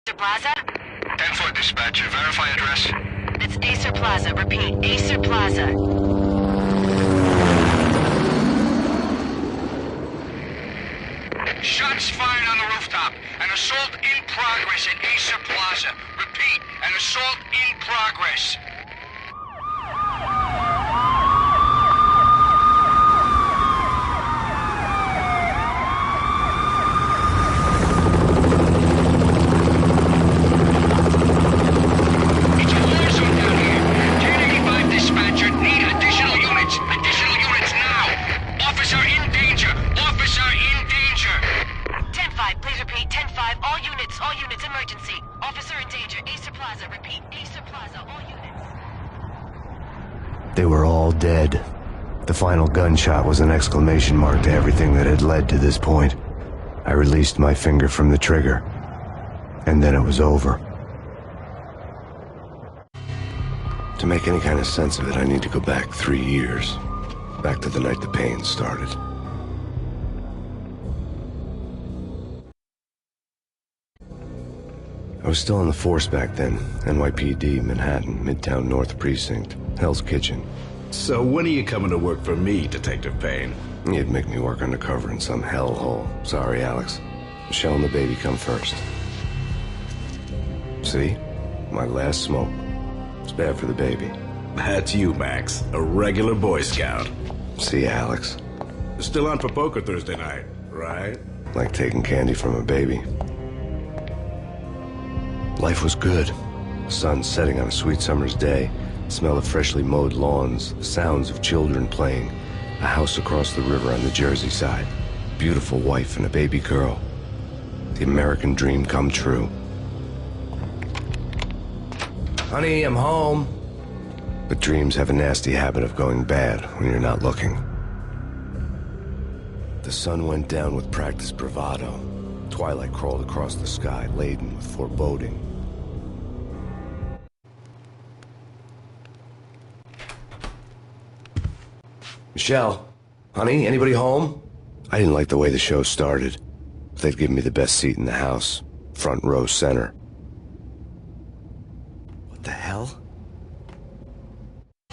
Acer Plaza? 10-4 dispatcher, verify address. It's Acer Plaza. Repeat, Acer Plaza. Shots fired on the rooftop. An assault in progress at Acer Plaza. Repeat, an assault in progress. It's a war zone down here. 1085 dispatcher, need additional units. Additional units now. Officer in danger. Officer in danger. 10-5, please repeat. 10-5, all units, emergency. Officer in danger, Acer Plaza. Repeat, Acer Plaza, all units. They were all dead. The final gunshot was an exclamation mark to everything that had led to this point. I released my finger from the trigger, and then it was over. To make any kind of sense of it, I need to go back 3 years. Back to the night the pain started. I was still on the force back then. NYPD, Manhattan, Midtown North Precinct, Hell's Kitchen. So when are you coming to work for me, Detective Payne? You'd make me work undercover in some hellhole. Sorry, Alex. Michelle and the baby come first. See? My last smoke. It's bad for the baby. That's you, Max. A regular Boy Scout. See, Alex? Still on for poker Thursday night, right? Like taking candy from a baby. Life was good. The sun setting on a sweet summer's day. The smell of freshly mowed lawns. The sounds of children playing. A house across the river on the Jersey side. Beautiful wife and a baby girl. The American dream come true. Honey, I'm home. But dreams have a nasty habit of going bad when you're not looking. The sun went down with practiced bravado. Twilight crawled across the sky, laden with foreboding. Michelle, honey, anybody home? I didn't like the way the show started. They'd given me the best seat in the house, front row center. What the hell?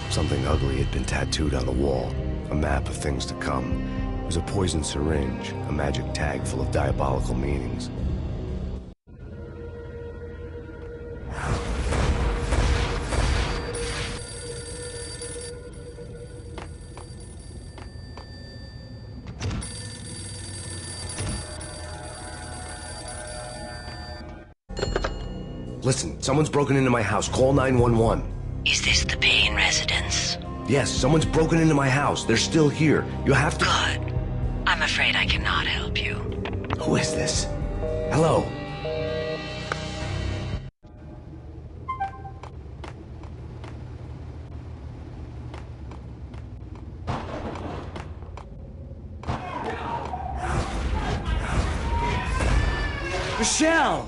Something ugly had been tattooed on the wall, a map of things to come. It was a poison syringe, a magic tag full of diabolical meanings. Listen, someone's broken into my house. Call 911. Is this the Payne residence? Yes, someone's broken into my house. They're still here. You have to... Good. I'm afraid I cannot help you. Who is this? Hello? Michelle!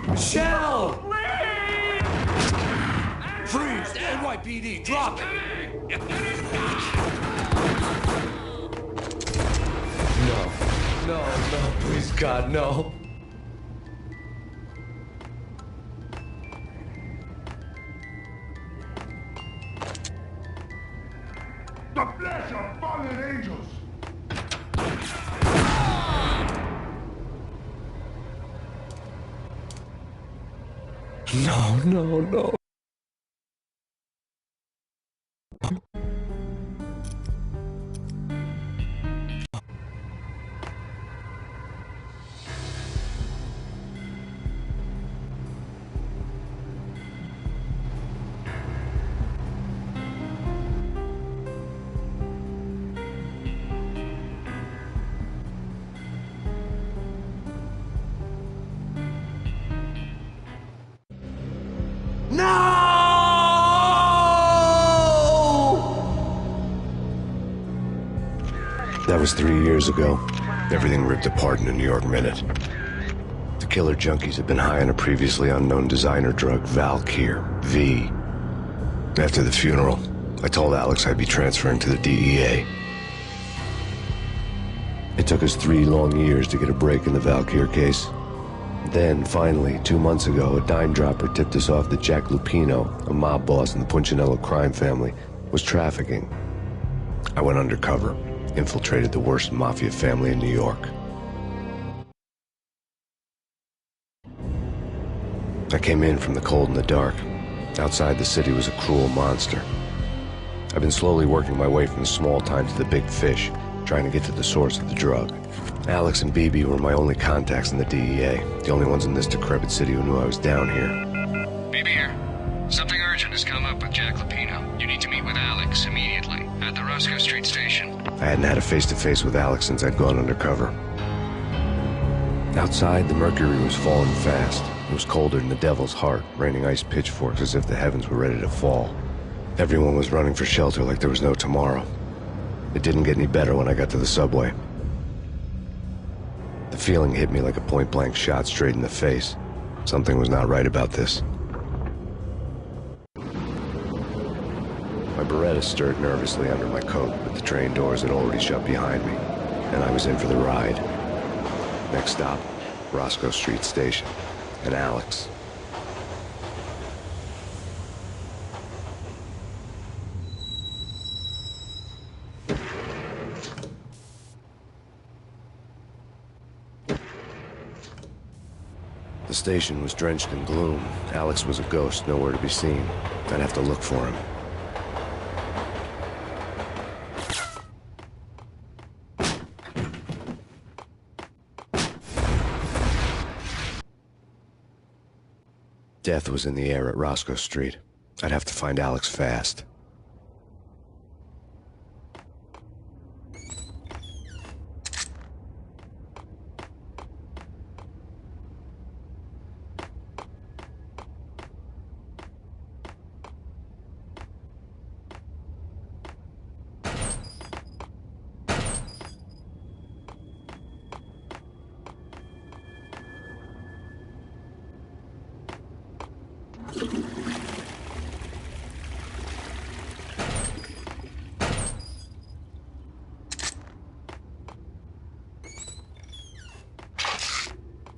Michelle! Freeze! NYPD, drop it! No, please God, no. The flesh of fallen angels! No. That was 3 years ago. Everything ripped apart in a New York minute. The killer junkies had been high on a previously unknown designer drug, Valkyr, V. After the funeral, I told Alex I'd be transferring to the DEA. It took us 3 long years to get a break in the Valkyr case. Then, finally, 2 months ago, a dime dropper tipped us off that Jack Lupino, a mob boss in the Punchinello crime family, was trafficking. I went undercover, infiltrated the worst mafia family in New York. I came in from the cold and the dark. Outside the city was a cruel monster. I've been slowly working my way from the small time to the big fish, trying to get to the source of the drug. Alex and BB were my only contacts in the DEA, the only ones in this decrepit city who knew I was down here. BB here. Something urgent has come up with Jack Lupino. You need to meet with Alex immediately at the Roscoe Street station. I hadn't had a face-to-face with Alex since I'd gone undercover. Outside, the mercury was falling fast. It was colder than the devil's heart, raining ice pitchforks as if the heavens were ready to fall. Everyone was running for shelter like there was no tomorrow. It didn't get any better when I got to the subway. The feeling hit me like a point-blank shot straight in the face. Something was not right about this. My Beretta stirred nervously under my coat, but the train doors had already shut behind me, and I was in for the ride. Next stop, Roscoe Street Station, and Alex. The station was drenched in gloom. Alex was a ghost, nowhere to be seen. I'd have to look for him. Death was in the air at Roscoe Street. I'd have to find Alex fast.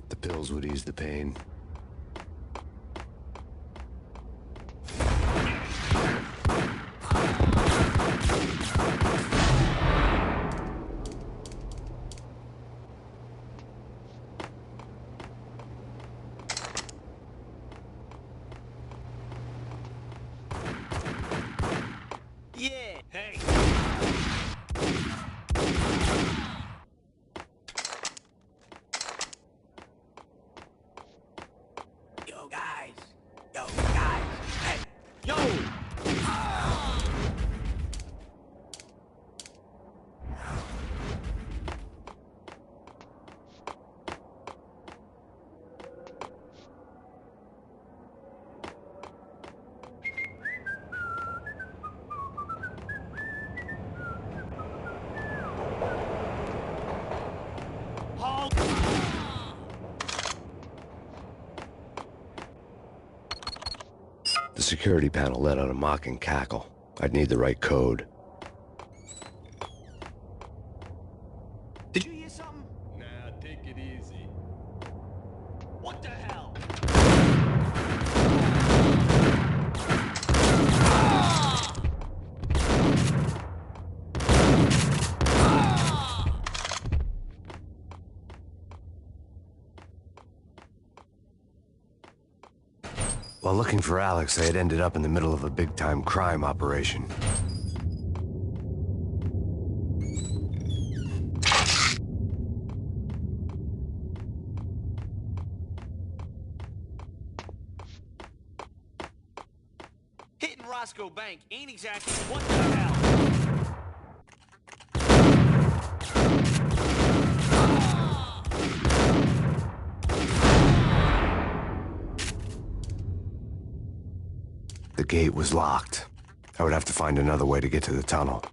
The pills would ease the pain. Yeah, hey. Yo, guys. Yo, guys. Hey. Yo. Halt. The security panel let out a mocking cackle. I'd need the right code. Did you hear something? Nah, take it easy. What the hell? While looking for Alex, I had ended up in the middle of a big-time crime operation. Hitting Roscoe Bank ain't exactly what the hell. The gate was locked. I would have to find another way to get to the tunnel.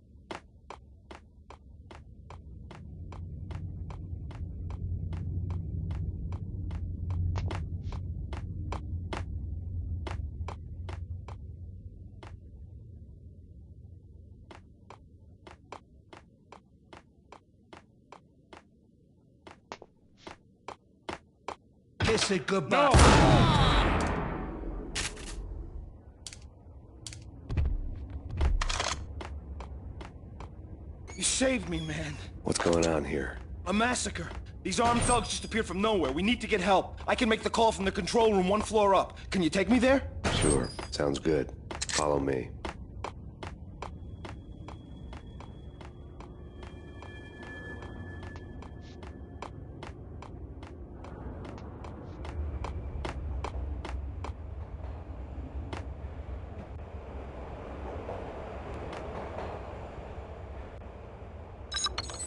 say goodbye. You saved me, man. What's going on here? A massacre. These armed thugs just appeared from nowhere. We need to get help. I can make the call from the control room 1 floor up. Can you take me there? Sure, sounds good. Follow me.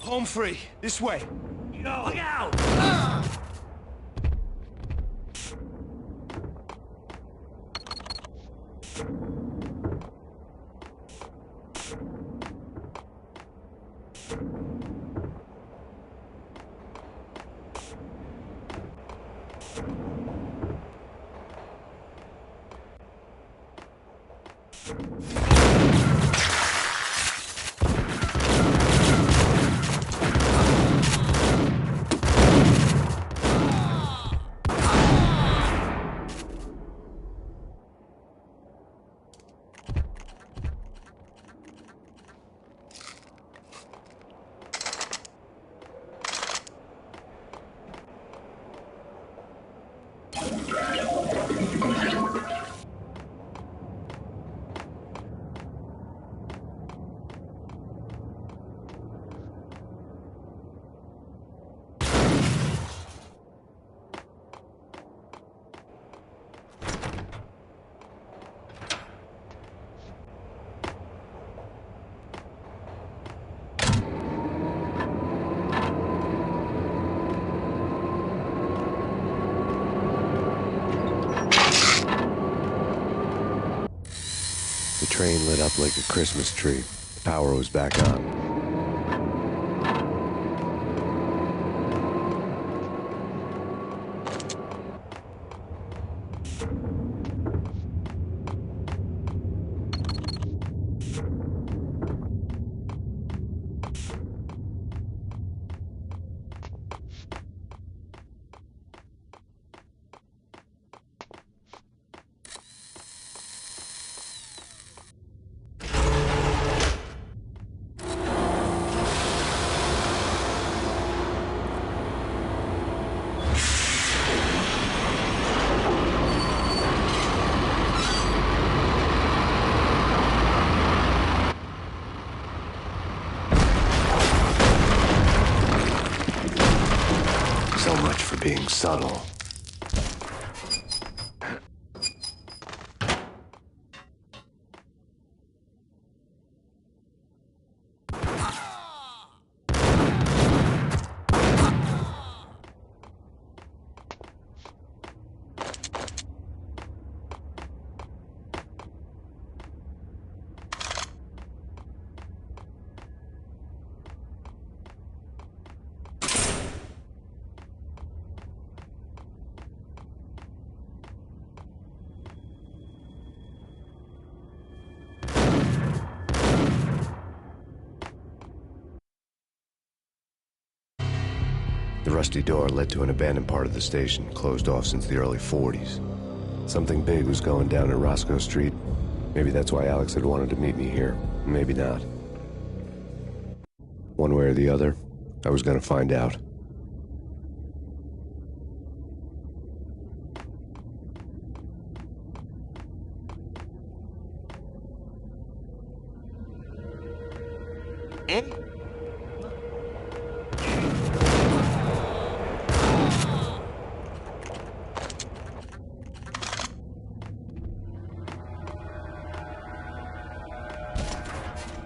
Home free. This way. Yo, look out! The train lit up like a Christmas tree. The power was back on. So much for being subtle. The rusty door led to an abandoned part of the station, closed off since the early 40s. Something big was going down at Roscoe Street. Maybe that's why Alex had wanted to meet me here. Maybe not. One way or the other, I was gonna find out.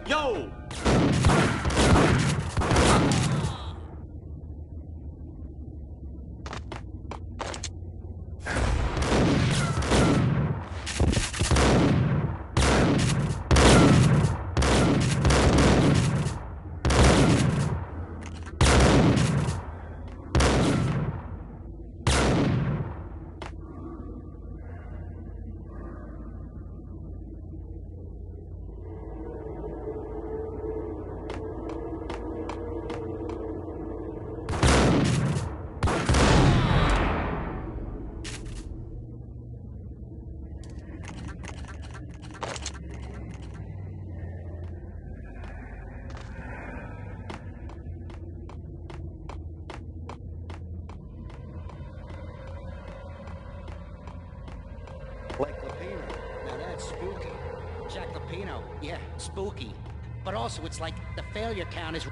Yo! Yeah, spooky. But also, it's like the failure count is...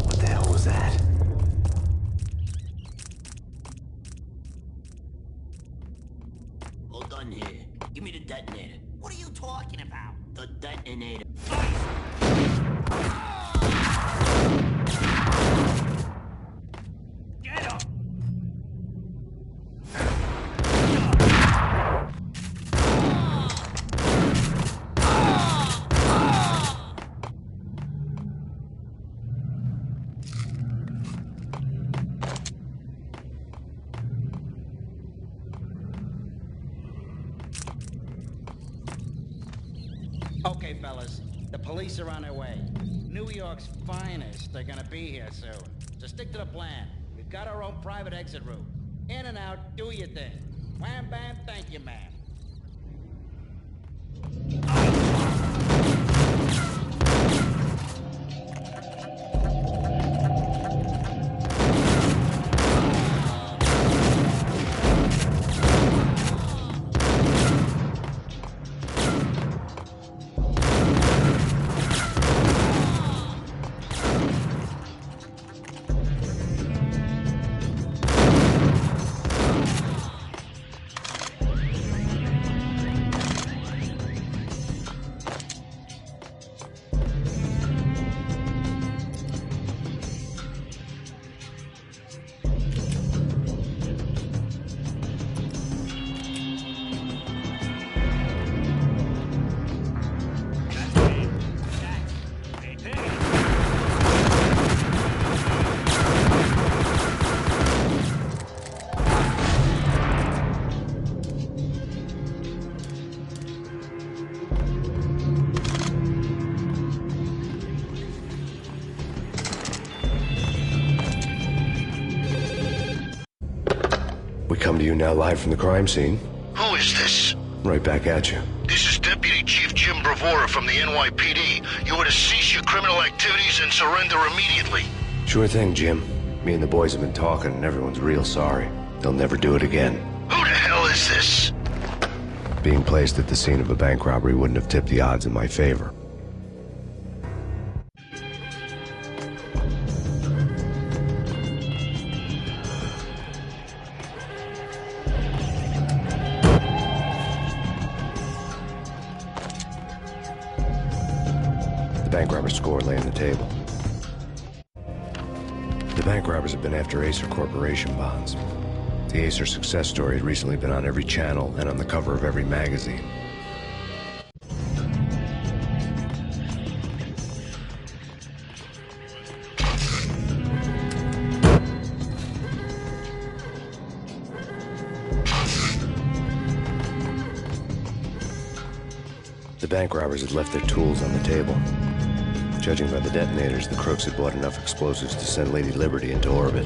What the hell was that? Hold on here. Give me the detonator. What are you talking about? The detonator. Get up! Okay, fellas. The police are on their way. New York's finest are gonna be here soon. So stick to the plan. We've got our own private exit route. In and out, do your thing. Wham bam, thank you, ma'am. We come to you now live from the crime scene. Who is this? Right back at you. This is Deputy Chief Jim Bravura from the NYPD. You are to cease your criminal activities and surrender immediately. Sure thing, Jim. Me and the boys have been talking and everyone's real sorry. They'll never do it again. Who the hell is this? Being placed at the scene of a bank robbery wouldn't have tipped the odds in my favor. The bank robber's score lay on the table. The bank robbers have been after Acer Corporation bonds. The Acer success story had recently been on every channel and on the cover of every magazine. The bank robbers had left their tools on the table. Judging by the detonators, the crooks had bought enough explosives to send Lady Liberty into orbit.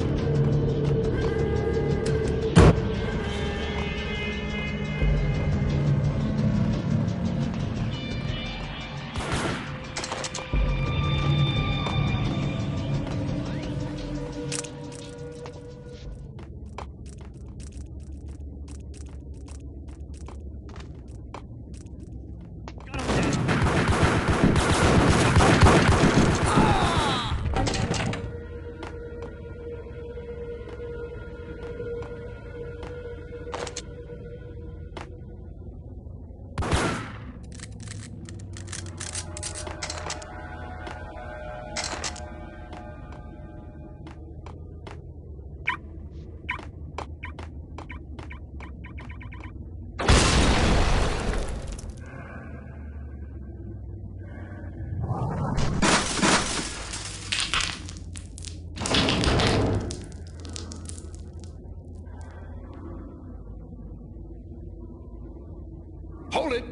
Hold it!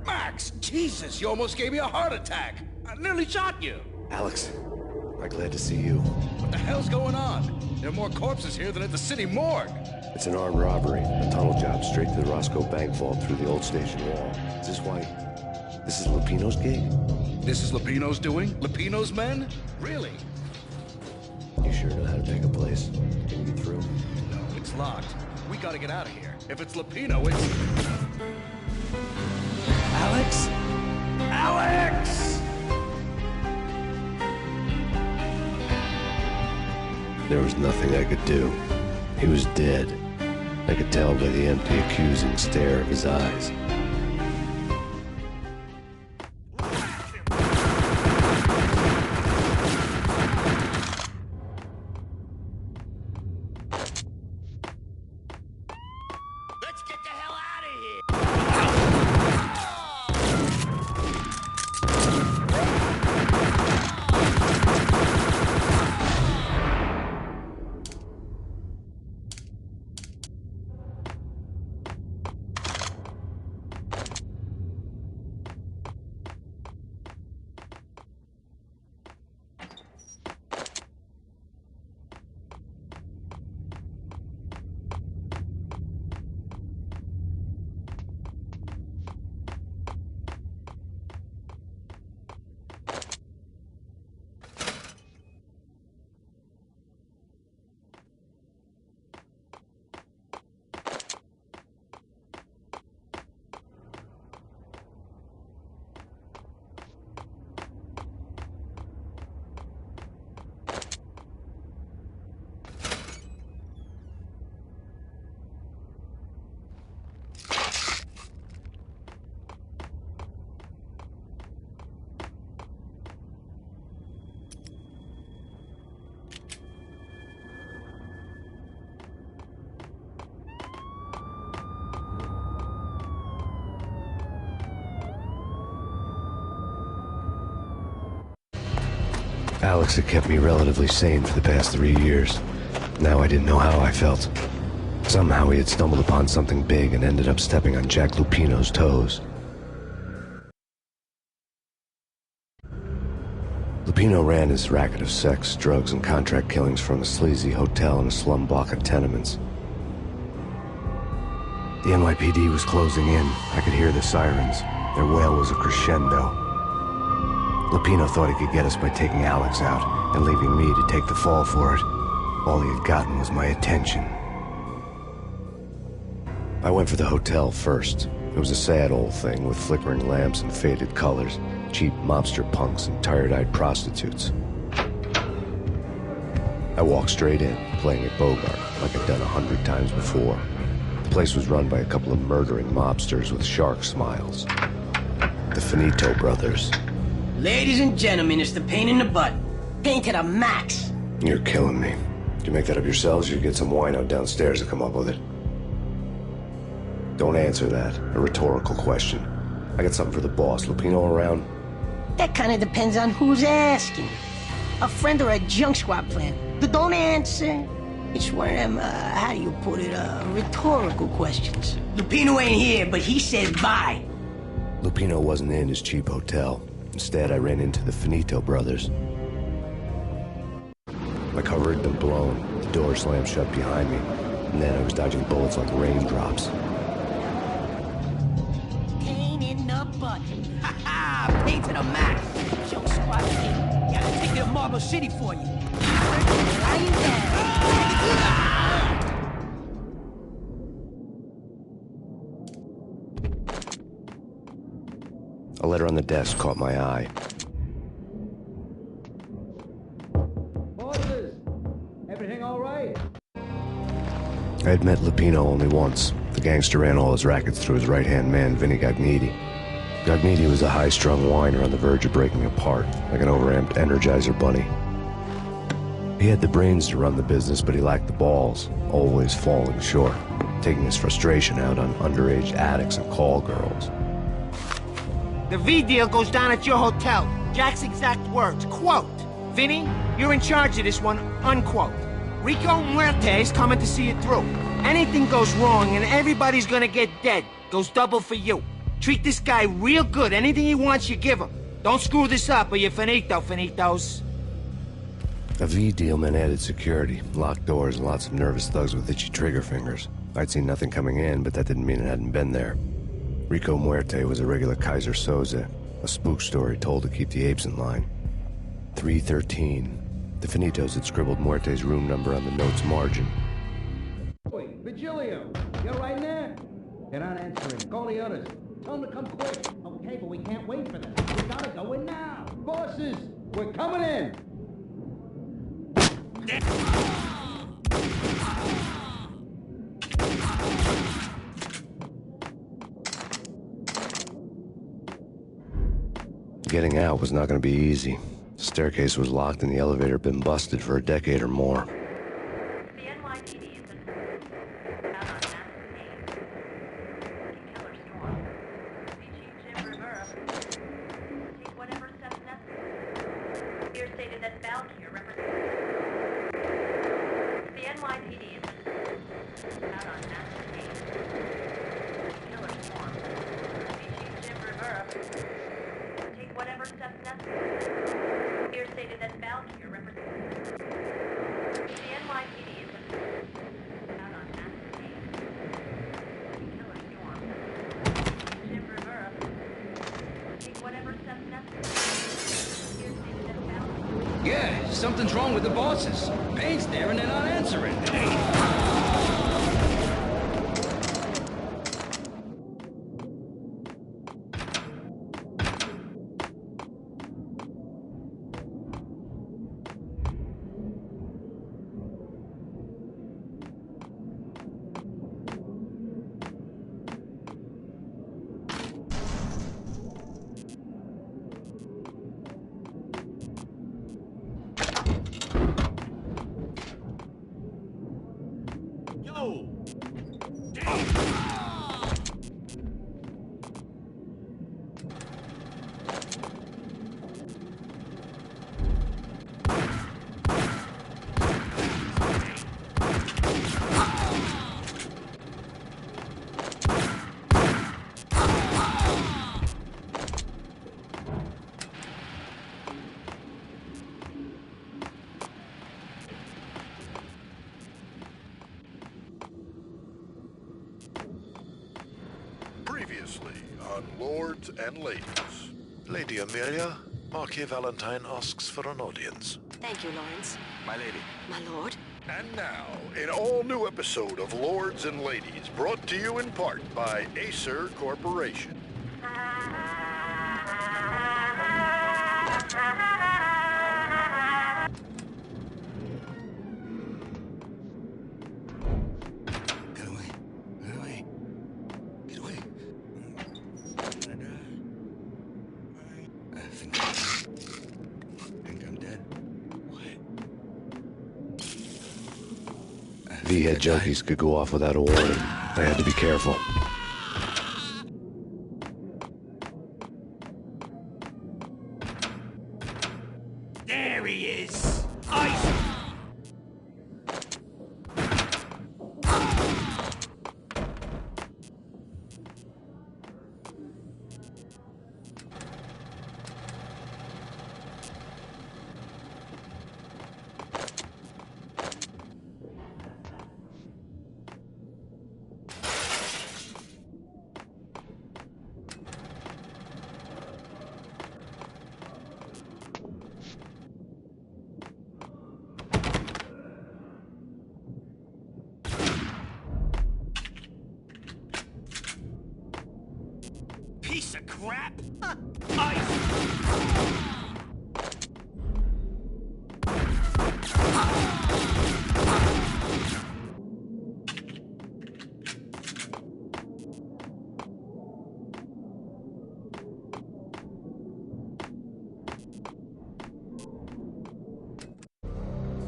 Max, Jesus, you almost gave me a heart attack. I nearly shot you. Alex, I'm glad to see you. What the hell's going on? There are more corpses here than at the city morgue. It's an armed robbery, a tunnel job straight to the Roscoe Bank vault through the old station wall. Is this why? This is Lupino's gig? This is Lupino's doing? Lupino's men? Really? You sure know how to pick a place? Can you get through? No, it's locked. We gotta get out of here. If it's Lupino, it's... Alex? Alex! There was nothing I could do. He was dead. I could tell by the empty, accusing stare of his eyes. Let's get the hell out of here! Alex had kept me relatively sane for the past 3 years. Now I didn't know how I felt. Somehow he had stumbled upon something big and ended up stepping on Jack Lupino's toes. Lupino ran his racket of sex, drugs, and contract killings from a sleazy hotel in a slum block of tenements. The NYPD was closing in. I could hear the sirens. Their wail was a crescendo. Lupino thought he could get us by taking Alex out and leaving me to take the fall for it. All he had gotten was my attention. I went for the hotel first. It was a sad old thing with flickering lamps and faded colors, cheap mobster punks and tired-eyed prostitutes. I walked straight in, playing at Bogart like I'd done 100 times before. The place was run by a couple of murdering mobsters with shark smiles. The Finito brothers. Ladies and gentlemen, it's the pain in the butt. Pain to the max. You're killing me. Did you make that up yourselves, or you get some wino downstairs to come up with it? Don't answer that. A rhetorical question. I got something for the boss. Lupino around? That kind of depends on who's asking. A friend or a junk squad plan. But don't answer. It's one of them, how do you put it, rhetorical questions. Lupino ain't here, but he says bye. Lupino wasn't in his cheap hotel. Instead, I ran into the Finito brothers. My cover had been blown, the door slammed shut behind me, and then I was dodging bullets like raindrops. Pain in the butt. Ha ha! Pain to the max. Junk squad kid. Gotta take it to Marble City for you. Lying down. A letter on the desk caught my eye. Bosses, everything all right? I had met Lupino only once. The gangster ran all his rackets through his right-hand man, Vinny Gagniti. Gagniti was a high-strung whiner on the verge of breaking apart, like an overamped Energizer bunny. He had the brains to run the business, but he lacked the balls, always falling short, taking his frustration out on underage addicts and call girls. The V deal goes down at your hotel. Jack's exact words, quote, "Vinny, you're in charge of this one," unquote. Rico Muerte's coming to see it through. Anything goes wrong and everybody's gonna get dead. Goes double for you. Treat this guy real good. Anything he wants, you give him. Don't screw this up or you're finito, finitos. A V deal meant added security, locked doors, and lots of nervous thugs with itchy trigger fingers. I'd seen nothing coming in, but that didn't mean it hadn't been there. Rico Muerte was a regular Kaiser Soze, a spook story told to keep the apes in line. 313. The Finitos had scribbled Muerte's room number on the note's margin. Wait, Vigilio, you're right in there? They're not answering. Call the others. Tell them to come quick. Okay, but we can't wait for them. We gotta go in now. Bosses, we're coming in. Getting out was not going to be easy. The staircase was locked and the elevator had been busted for a decade or more. The NYPD has been out on massive pain. Killer storm. Chief Jim Rivera take whatever steps necessary. Here stated that Valkyr represents... The NYPD has been out on massive pain. Killer storm. Chief Jim Rivera take whatever steps necessary. Here stated that Valkyr represents... The NYPD is out on massive pain. Killer storm. Jim Rivera take whatever steps necessary. Here stated that Valkyr... Yeah, something's wrong with the bosses. Payne's there and they're not answering. Previously on Lords and Ladies. Lady Amelia, Marquis Valentine asks for an audience. Thank you, Lawrence. My lady. My lord. And now, an all-new episode of Lords and Ladies, brought to you in part by Acer Corporation. Get away. Get away. Get away. I think I'm dead. What? V-head junkies could go off without a warning. I had to be careful. There he is! Ice! Piece of crap! Ice!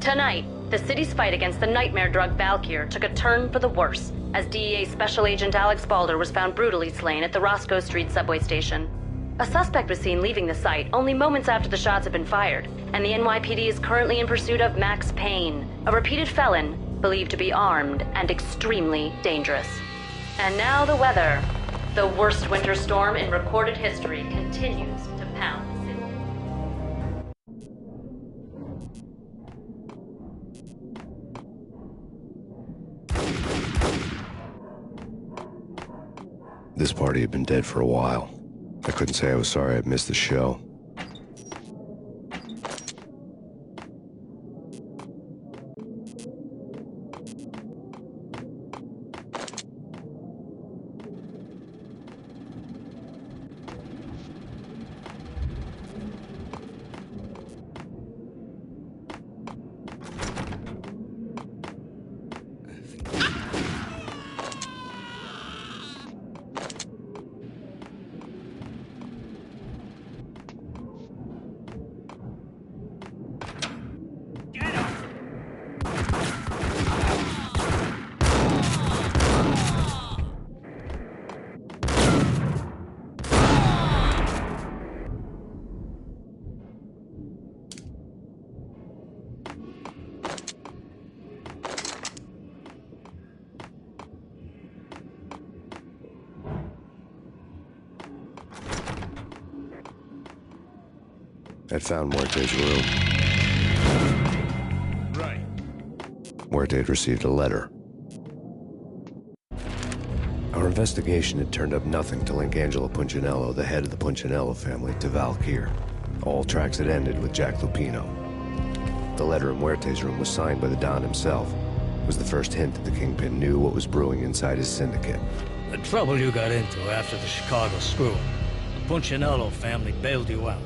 Tonight, the city's fight against the nightmare drug Valkyr took a turn for the worse, as DEA Special Agent Alex Balder was found brutally slain at the Roscoe Street subway station. A suspect was seen leaving the site only moments after the shots had been fired, and the NYPD is currently in pursuit of Max Payne, a repeated felon believed to be armed and extremely dangerous. And now the weather. The worst winter storm in recorded history continues to pound the city. This party had been dead for a while. I couldn't say I was sorry I'd missed the show. I'd found Muerte's room. Right. Muerte had received a letter. Our investigation had turned up nothing to link Angelo Punchinello, the head of the Punchinello family, to Valkyr. All tracks had ended with Jack Lupino. The letter in Muerte's room was signed by the Don himself. It was the first hint that the Kingpin knew what was brewing inside his syndicate. The trouble you got into after the Chicago screw-up. The Punchinello family bailed you out.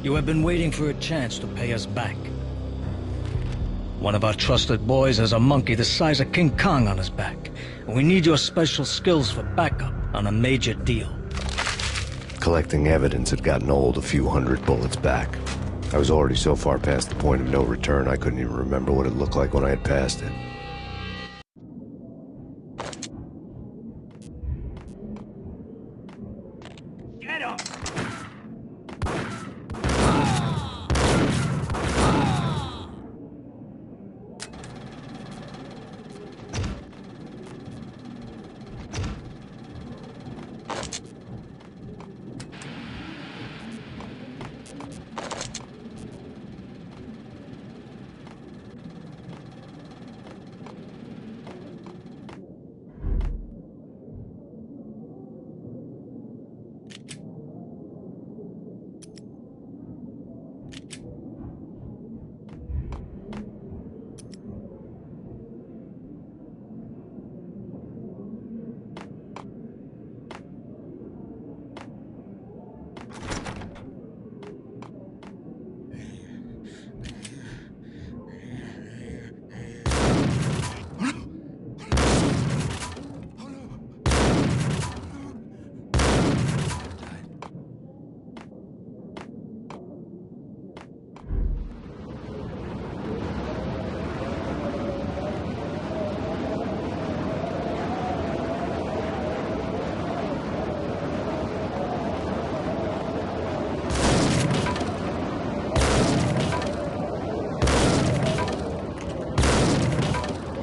You have been waiting for a chance to pay us back. One of our trusted boys has a monkey the size of King Kong on his back, and we need your special skills for backup on a major deal. Collecting evidence had gotten old a few hundred bullets back. I was already so far past the point of no return, I couldn't even remember what it looked like when I had passed it.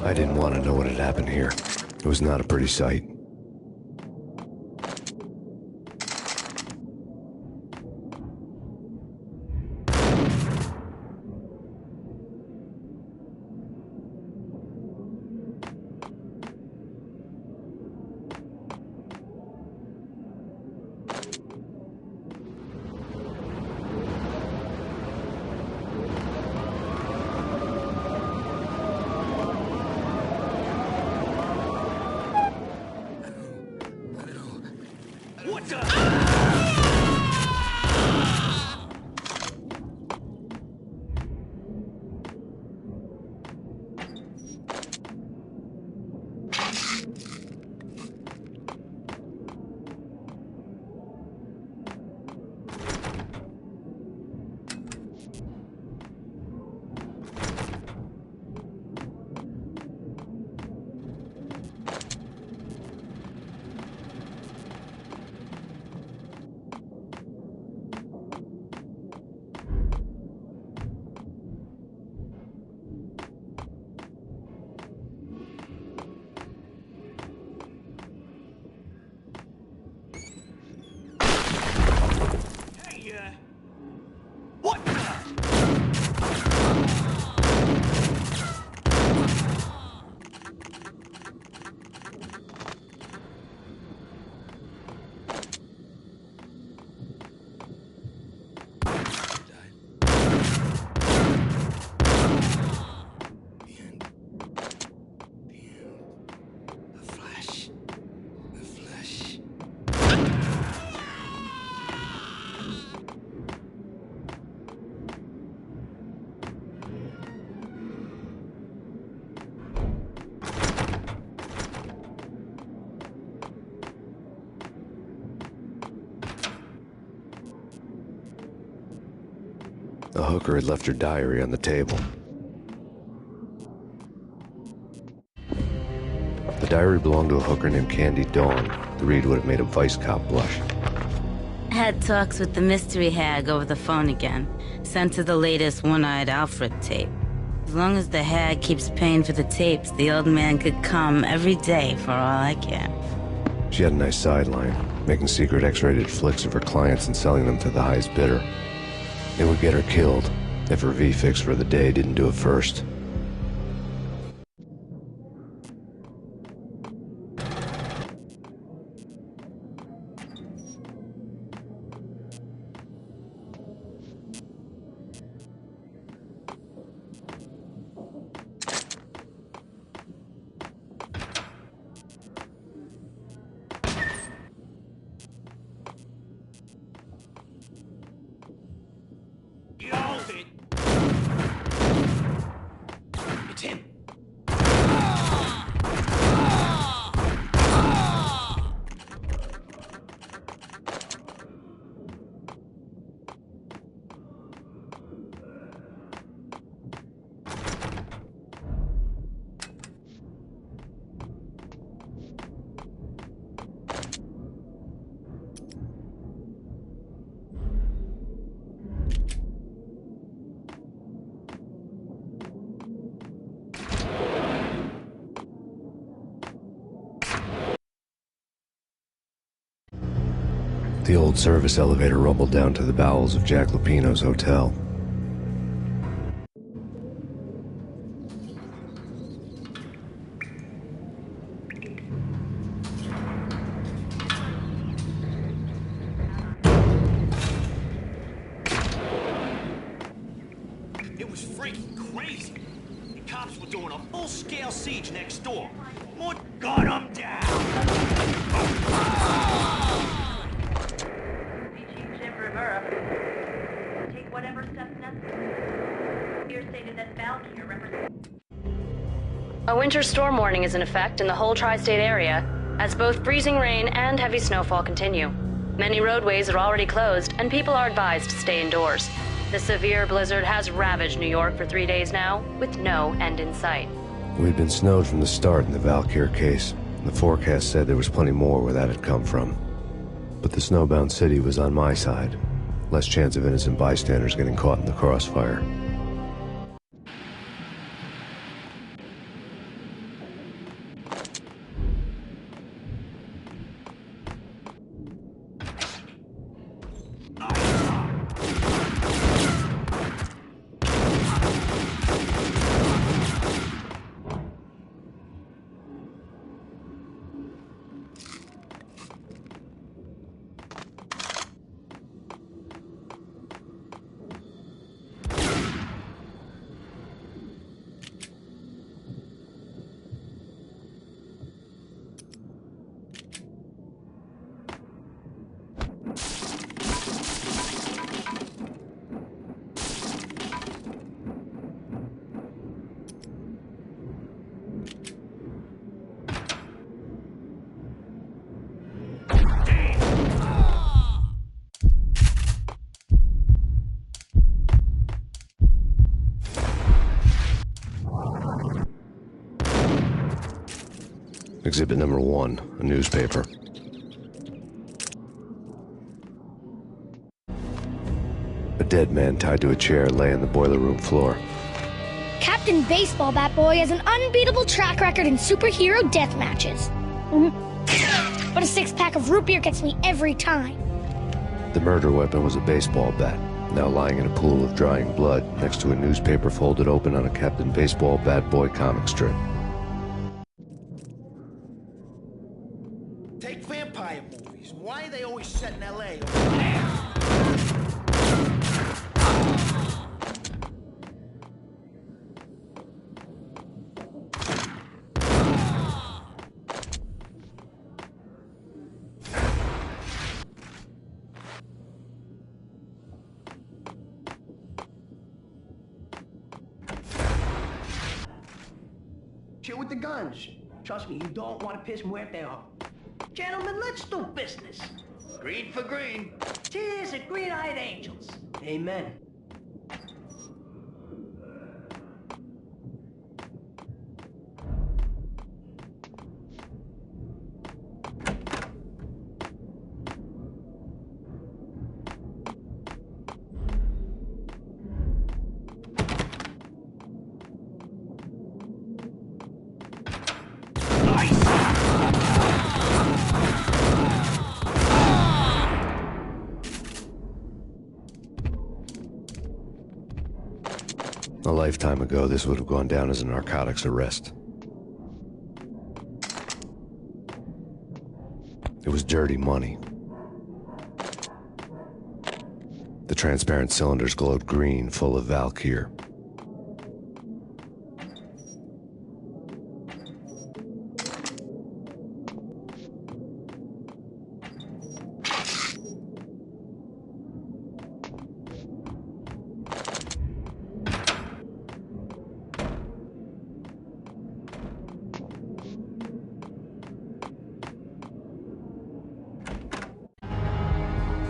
I didn't want to know what had happened here. It was not a pretty sight. A hooker had left her diary on the table. The diary belonged to a hooker named Candy Dawn. The read would have made a vice cop blush. Had talks with the mystery hag over the phone again. Sent her the latest One-Eyed Alfred tape. As long as the hag keeps paying for the tapes, the old man could come every day for all I care. She had a nice sideline, making secret X-rated flicks of her clients and selling them to the highest bidder. It would get her killed if her V-fix for the day didn't do it first. It's him. The old service elevator rumbled down to the bowels of Jack Lupino's hotel. It was freaking crazy. The cops were doing a full-scale siege next door. More gun 'em down. Jim Rivera. Take whatever steps necessary. Here stated that Valkyrie represents. A winter storm warning is in effect in the whole tri-state area, as both freezing rain and heavy snowfall continue. Many roadways are already closed, and people are advised to stay indoors. The severe blizzard has ravaged New York for 3 days now, with no end in sight. We'd been snowed from the start in the Valkyrie case. The forecast said there was plenty more where that had come from. But the snowbound city was on my side. Less chance of innocent bystanders getting caught in the crossfire. Exhibit number 1, a newspaper. A dead man tied to a chair lay on the boiler room floor. Captain Baseball Bat Boy has an unbeatable track record in superhero death matches. But a 6-pack of root beer gets me every time. The murder weapon was a baseball bat, now lying in a pool of drying blood next to a newspaper folded open on a Captain Baseball Bat Boy comic strip. Take vampire movies. Why are they always set in L.A.? Chill with the guns. Trust me, you don't want to piss Muerte off. Gentlemen, let's do business. Green for green. Cheers at Green-Eyed Angels. Amen. lifetime ago, this would have gone down as a narcotics arrest. It was dirty money. The transparent cylinders glowed green, full of Valkyr.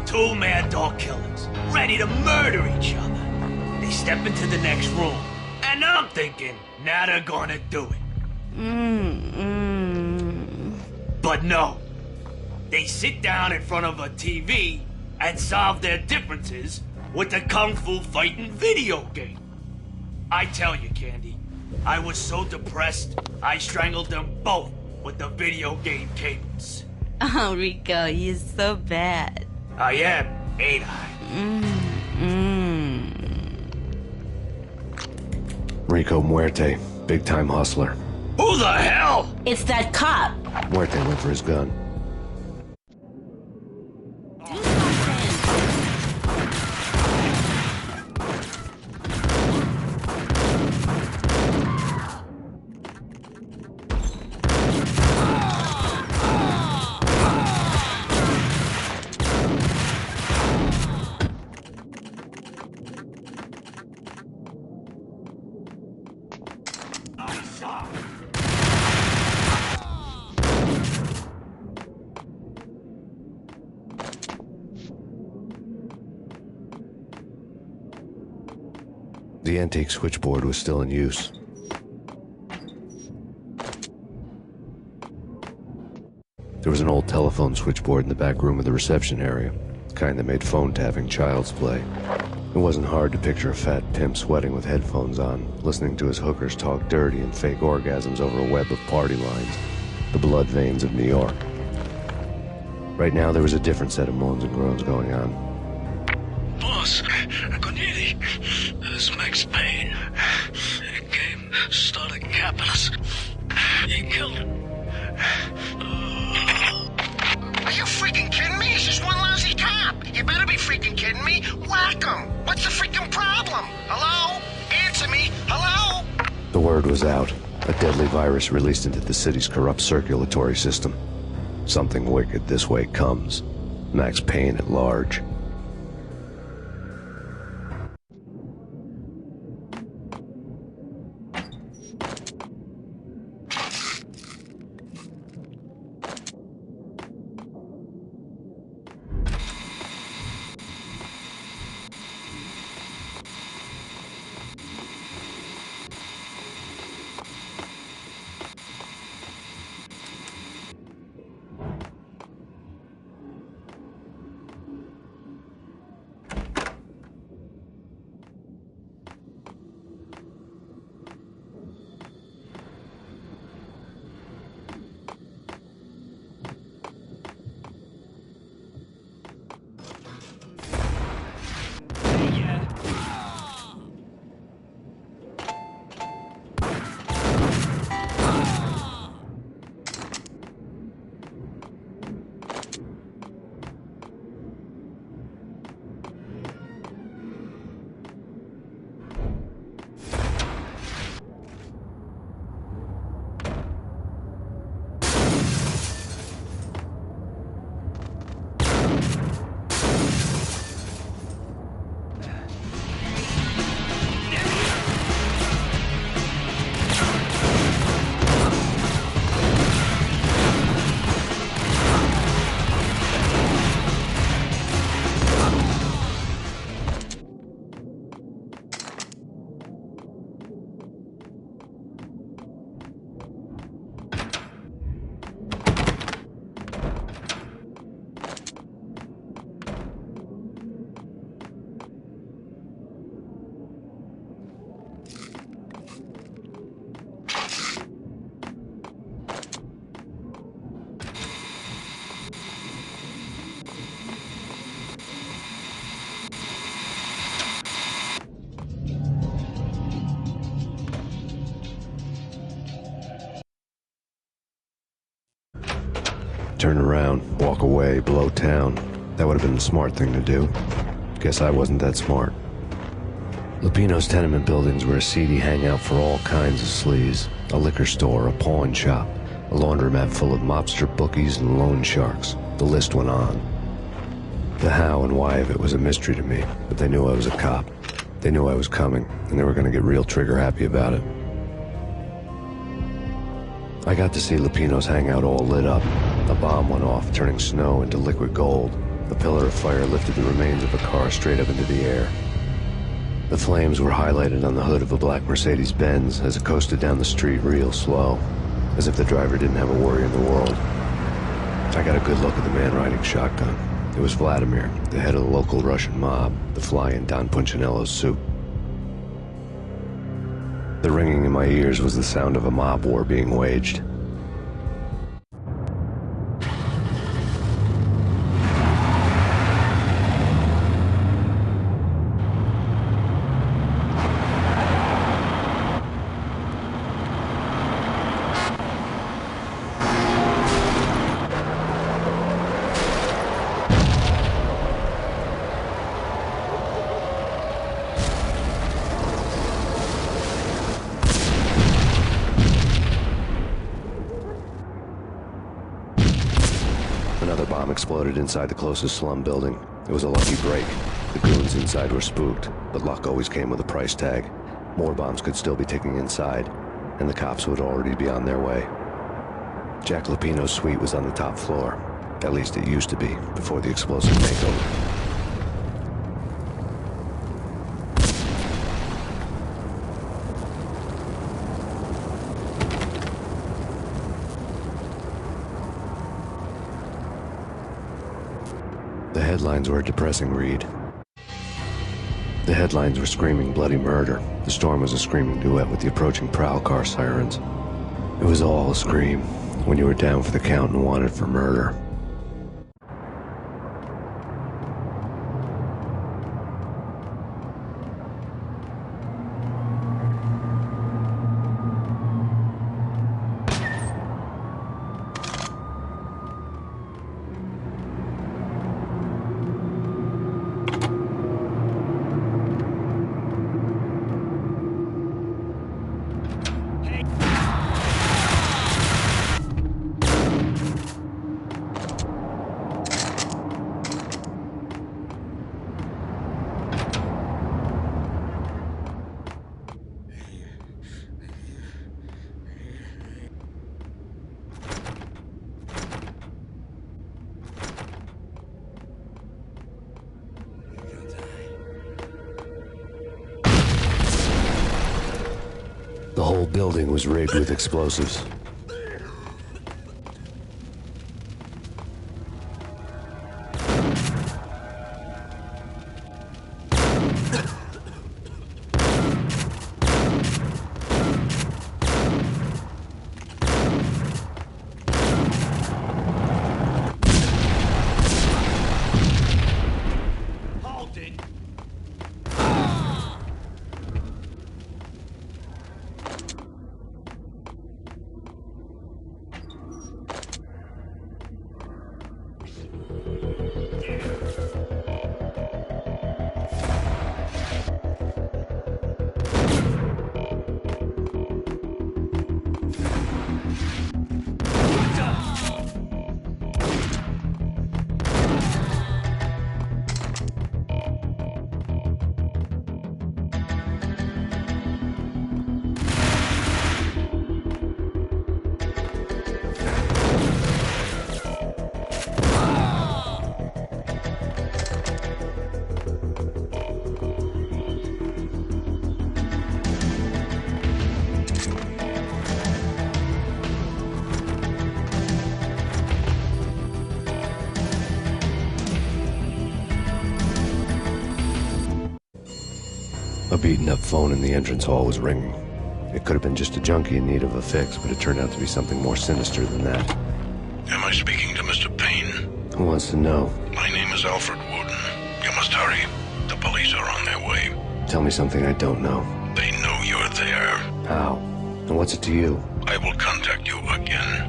Two mad dog killers, ready to murder each other. They step into the next room, and I'm thinking, now they're gonna do it. But no. They sit down in front of a TV and solve their differences with a kung fu fighting video game. I tell you, Candy, I was so depressed, I strangled them both with the video game cables. Oh, Rico, you're so bad. I am, ain't I? Rico Muerte, big-time hustler. Who the hell? It's that cop. Muerte went for his gun. The antique switchboard was still in use. There was an old telephone switchboard in the back room of the reception area, the kind that made phone tapping child's play. It wasn't hard to picture a fat pimp sweating with headphones on, listening to his hookers talk dirty and fake orgasms over a web of party lines, the blood veins of New York. Right now, there was a different set of moans and groans going on. Boss, Corneli, this is Max Payne. He came, started capping us. He killed him. Are you freaking kidding me? He's just one lousy cop. You better be freaking kidding me. Whack him. What's the freaking problem? Hello? Answer me. Hello? The word was out. A deadly virus released into the city's corrupt circulatory system. Something wicked this way comes. Max Payne at large. turn around, walk away, blow town. That would have been the smart thing to do. Guess I wasn't that smart. Lupino's tenement buildings were a seedy hangout for all kinds of sleaze. A liquor store, a pawn shop, a laundromat full of mobster bookies and loan sharks. The list went on. The how and why of it was a mystery to me, but they knew I was a cop. They knew I was coming, and they were going to get real trigger-happy about it. I got to see Lupino's hangout all lit up. A bomb went off, turning snow into liquid gold. A pillar of fire lifted the remains of a car straight up into the air. The flames were highlighted on the hood of a black Mercedes-Benz as it coasted down the street real slow, as if the driver didn't have a worry in the world. I got a good look at the man riding shotgun. It was Vladimir, the head of the local Russian mob, the fly in Don Punchinello's suit. The ringing in my ears was the sound of a mob war being waged. Another bomb exploded inside the closest slum building. It was a lucky break. The goons inside were spooked, but luck always came with a price tag. More bombs could still be ticking inside, and the cops would already be on their way. Jack Lupino's suite was on the top floor. At least it used to be, before the explosive makeover. The headlines were a depressing read. The headlines were screaming bloody murder. The storm was a screaming duet with the approaching prowl car sirens. It was all a scream when you were down for the count and wanted for murder. The whole building was rigged with explosives. A beaten-up phone in the entrance hall was ringing. It could have been just a junkie in need of a fix, but it turned out to be something more sinister than that. Am I speaking to Mr. Payne? Who wants to know? My name is Alfred Wooden. You must hurry. The police are on their way. Tell me something I don't know. They know you're there. How? And what's it to you? I will contact you again.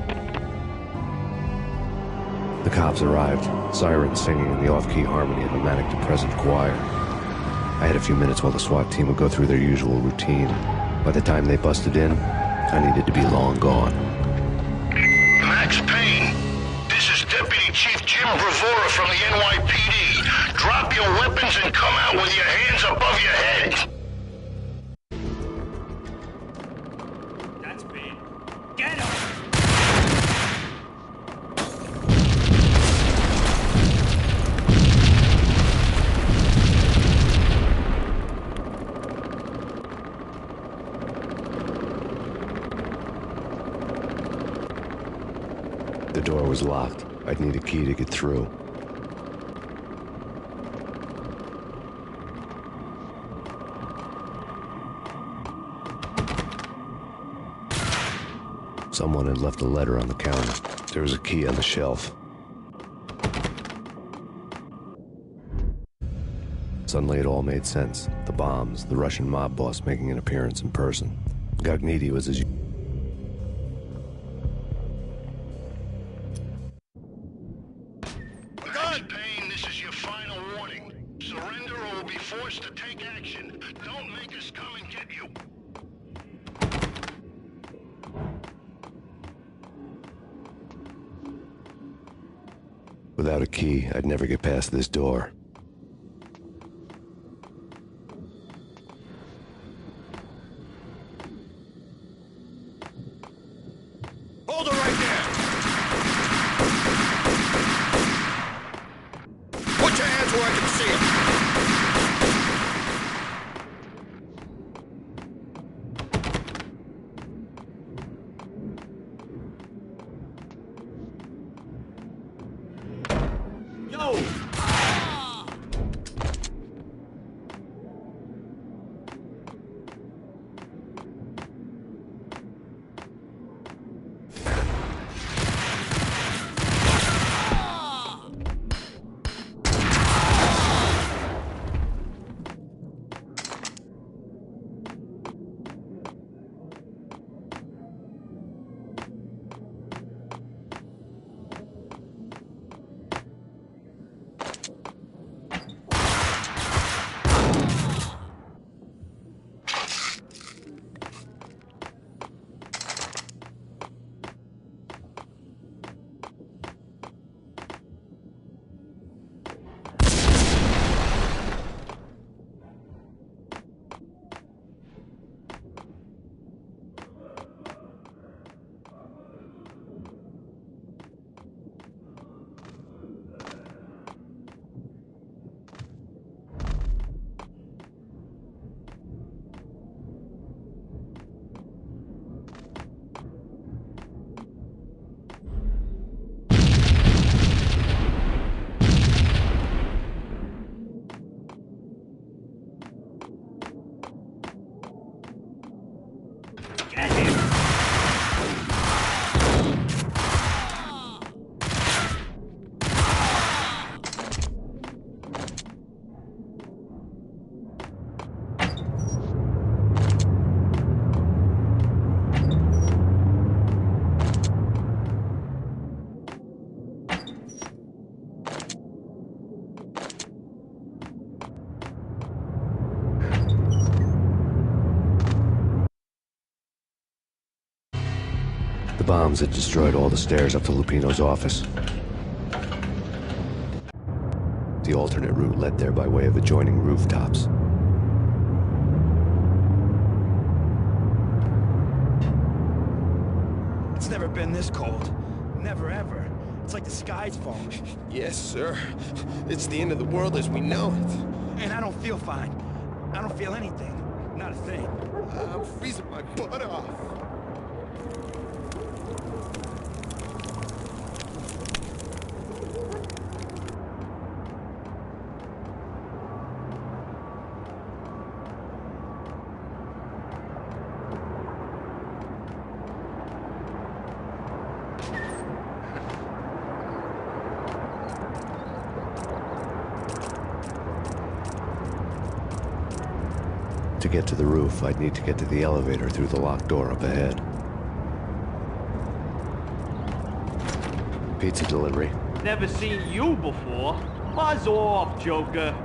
The cops arrived, sirens singing in the off-key harmony of a manic-depressive choir. I had a few minutes while the SWAT team would go through their usual routine. By the time they busted in, I needed to be long gone. Max Payne, this is Deputy Chief Jim Bravura from the NYPD. Drop your weapons and come out with your hands above your head. That's bad. Get him! The door was locked. I'd need a key to get through. Someone had left a letter on the counter. There was a key on the shelf. Suddenly it all made sense. The bombs, the Russian mob boss making an appearance in person. Gognitti was as Max Payne, this is your final warning. Surrender or we'll be forced to take action. Don't make us come and get you. Without a key, I'd never get past this door. Hold her right there! Put your hands where I can see them! The bombs had destroyed all the stairs up to Lupino's office. The alternate route led there by way of adjoining rooftops. It's never been this cold. Never ever. It's like the sky's falling. Yes, sir. It's the end of the world as we know it. And I don't feel fine. I don't feel anything. Not a thing. I'm freezing my butt off. To get to the roof, I'd need to get to the elevator through the locked door up ahead. Pizza delivery. Never seen you before. Buzz off, Joker.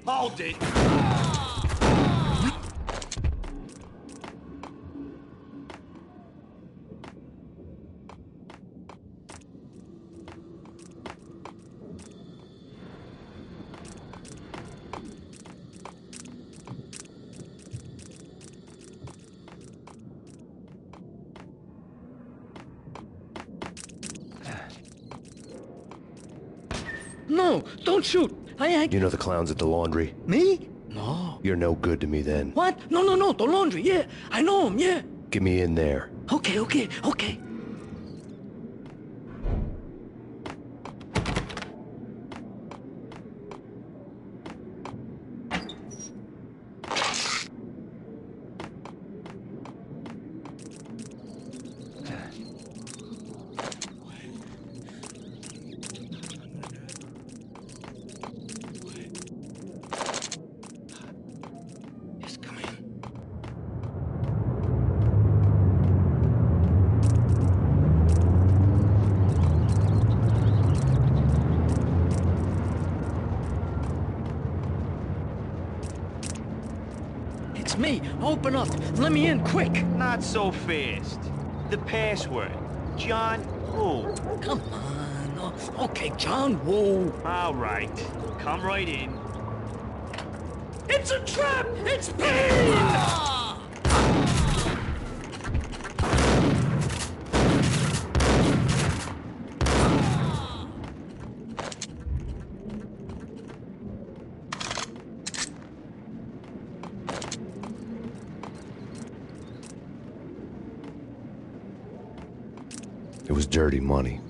Hold it! No, don't shoot. You know the clowns at the laundry? Me? No. You're no good to me then. What? No, the laundry, yeah. I know him, yeah. Get me in there. Okay. It's me. Open up. Let me in, quick. Not so fast. The password. John Woo. Come on. Okay, John Woo. All right. Come right in. It's a trap! It's PAYNE! It was dirty money.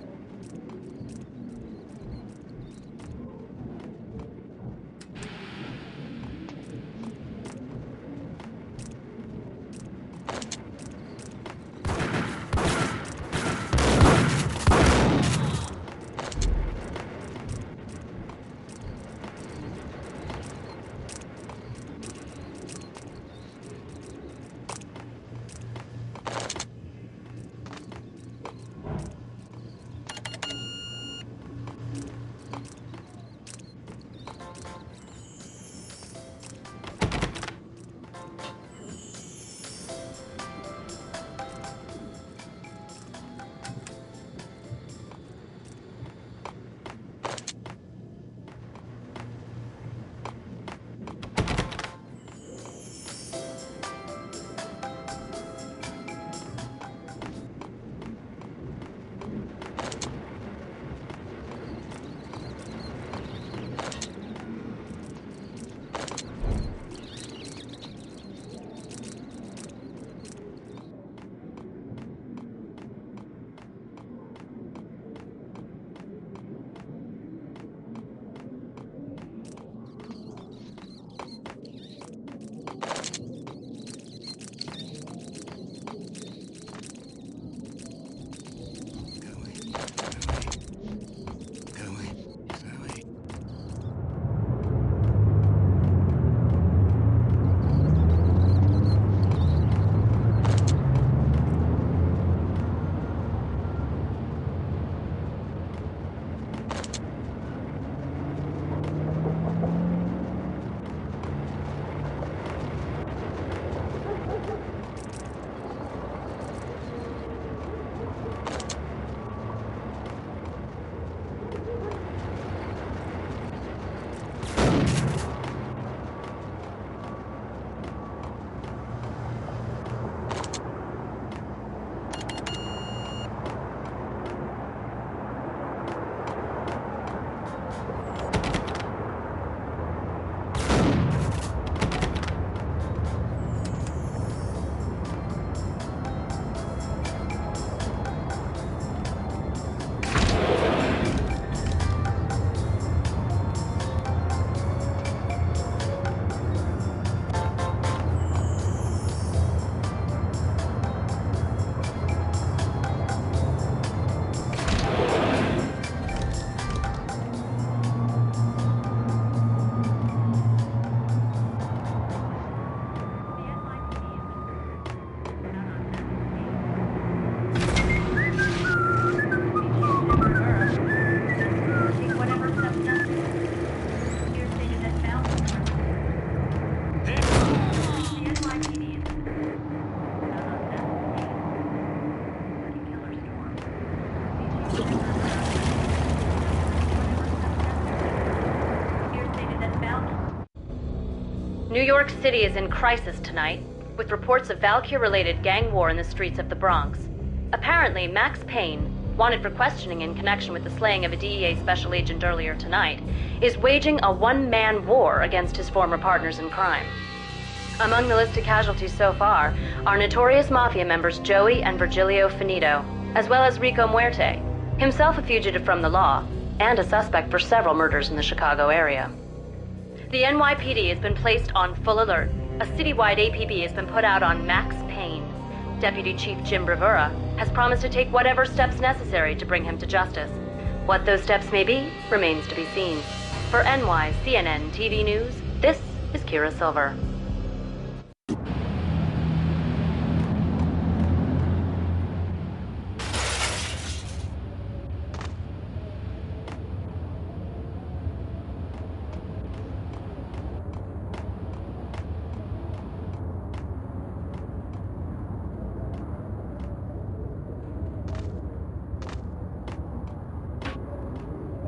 New York City is in crisis tonight, with reports of Valkyr-related gang war in the streets of the Bronx. Apparently, Max Payne, wanted for questioning in connection with the slaying of a DEA special agent earlier tonight, is waging a one-man war against his former partners in crime. Among the listed casualties so far are notorious mafia members Joey and Virgilio Finito, as well as Rico Muerte, himself a fugitive from the law, and a suspect for several murders in the Chicago area. The NYPD has been placed on full alert. A citywide APB has been put out on Max Payne. Deputy Chief Jim Bravura has promised to take whatever steps necessary to bring him to justice. What those steps may be remains to be seen. For NYCNN TV News, this is Kira Silver.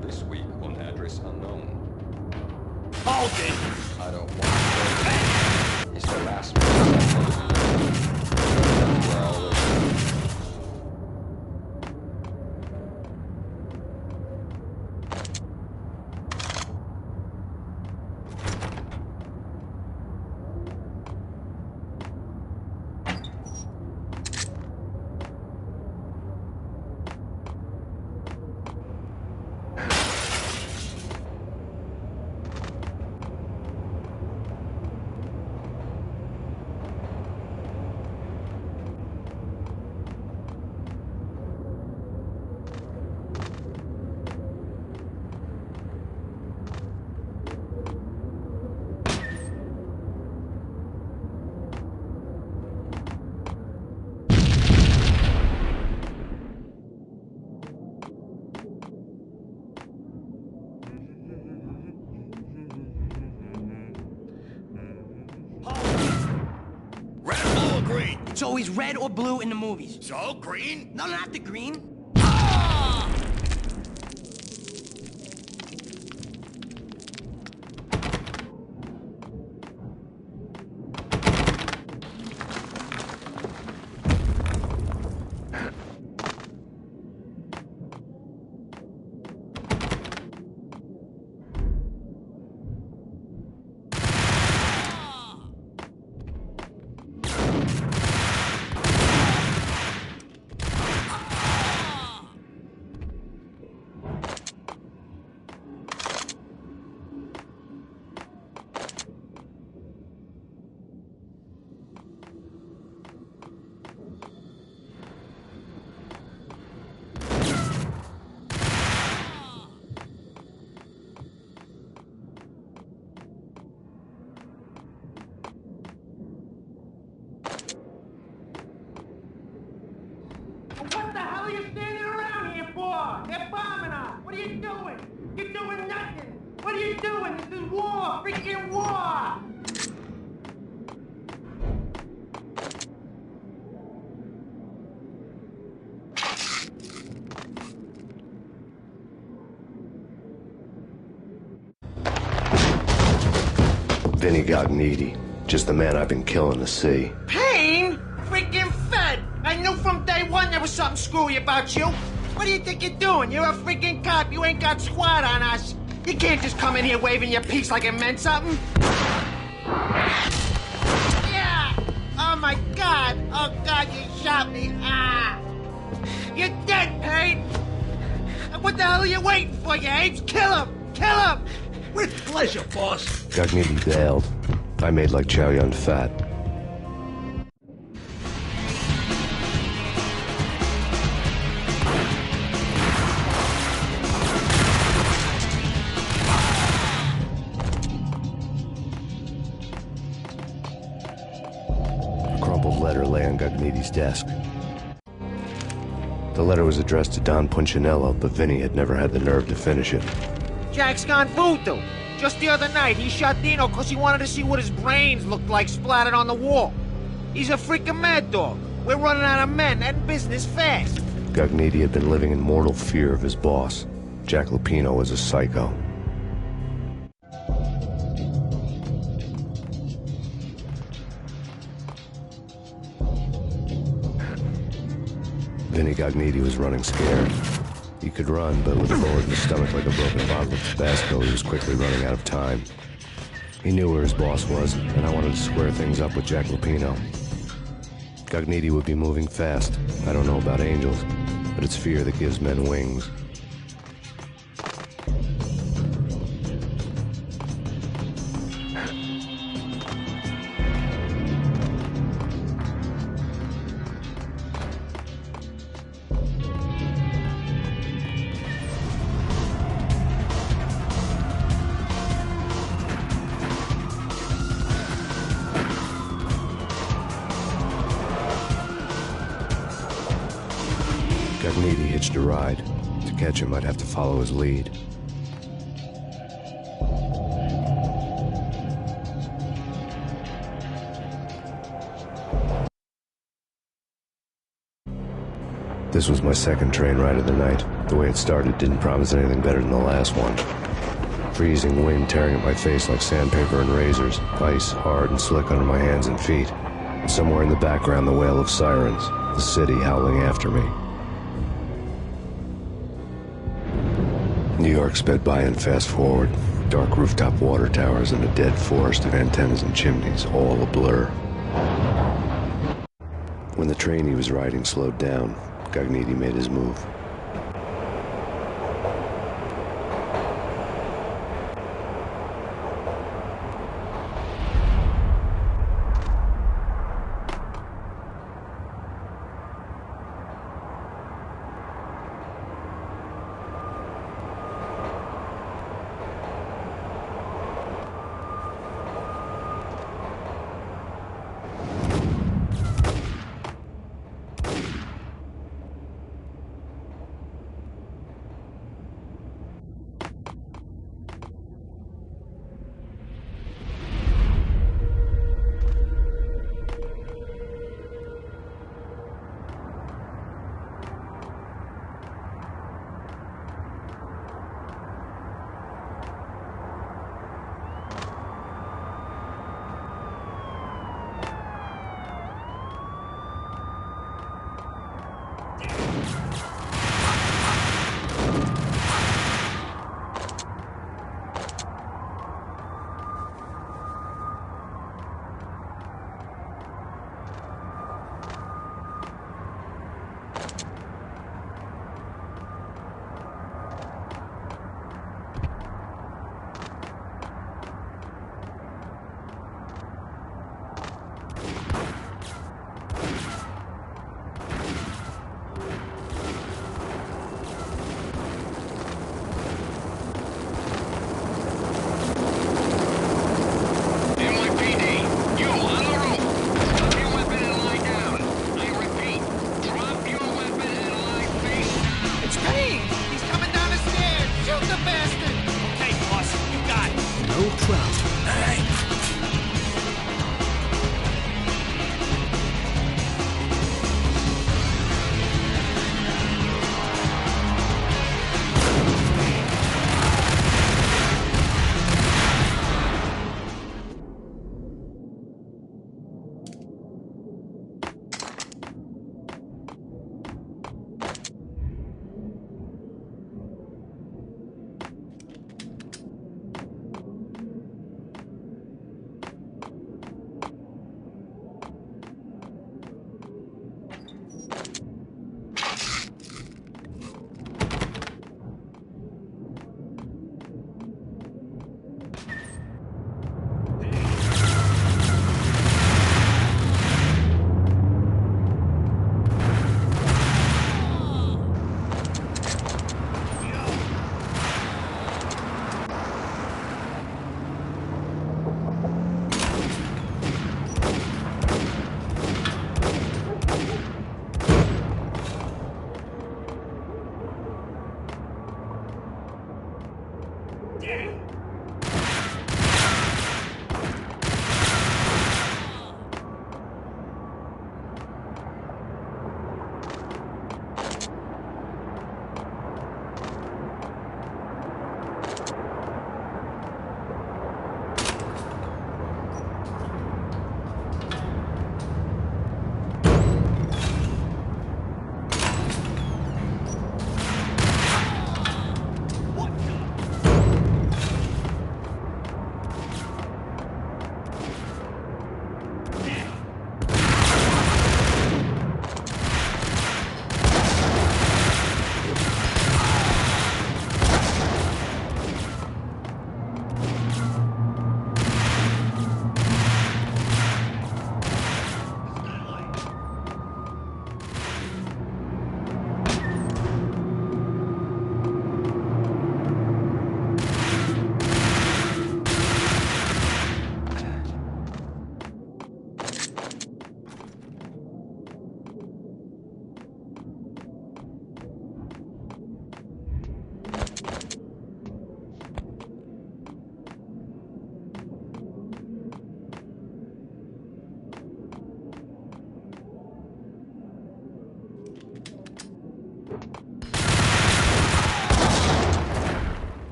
This week on address unknown. Hold it! I don't want to go. It's the last one. Where I'll live. It's always red or blue in the movies. So, green? No, not the green. What the hell are you standing around here for? They're bombing us. What are you doing? You're doing nothing. What are you doing? This is war. Freaking war. Vinny got needy. Just the man I've been killing to see. Payne? Freaking fed. I knew from day one there was something screwy about you. What do you think you're doing? You're a freaking cop. You ain't got squad on us. You can't just come in here waving your piece like it meant something. Yeah! Oh my God! Oh God, you shot me! Ah! You're dead, Payne! What the hell are you waiting for, you apes? Kill him! Kill him! With pleasure, boss. Gognitti bailed. I made like Chow Yun Fat. A crumpled letter lay on Gognitti's desk. The letter was addressed to Don Punchinello, but Vinny had never had the nerve to finish it. Jack's gone voodoo. Just the other night, he shot Dino because he wanted to see what his brains looked like splattered on the wall. He's a freaking mad dog. We're running out of men and business fast. Gognitti had been living in mortal fear of his boss. Jack Lupino was a psycho. Vinny Gognitti was running scared. He could run, but with a bullet in his stomach like a broken bottle of Tabasco, he was quickly running out of time. He knew where his boss was, and I wanted to square things up with Jack Lupino. Gognitti would be moving fast. I don't know about angels, but it's fear that gives men wings. Gognitti hitched a ride. To catch him, I'd have to follow his lead. This was my second train ride of the night. The way it started didn't promise anything better than the last one. Freezing wind tearing at my face like sandpaper and razors, ice hard and slick under my hands and feet. And somewhere in the background, the wail of sirens, the city howling after me. New York sped by in fast forward. Dark rooftop water towers and a dead forest of antennas and chimneys, all a blur. When the train he was riding slowed down, Gognitti made his move.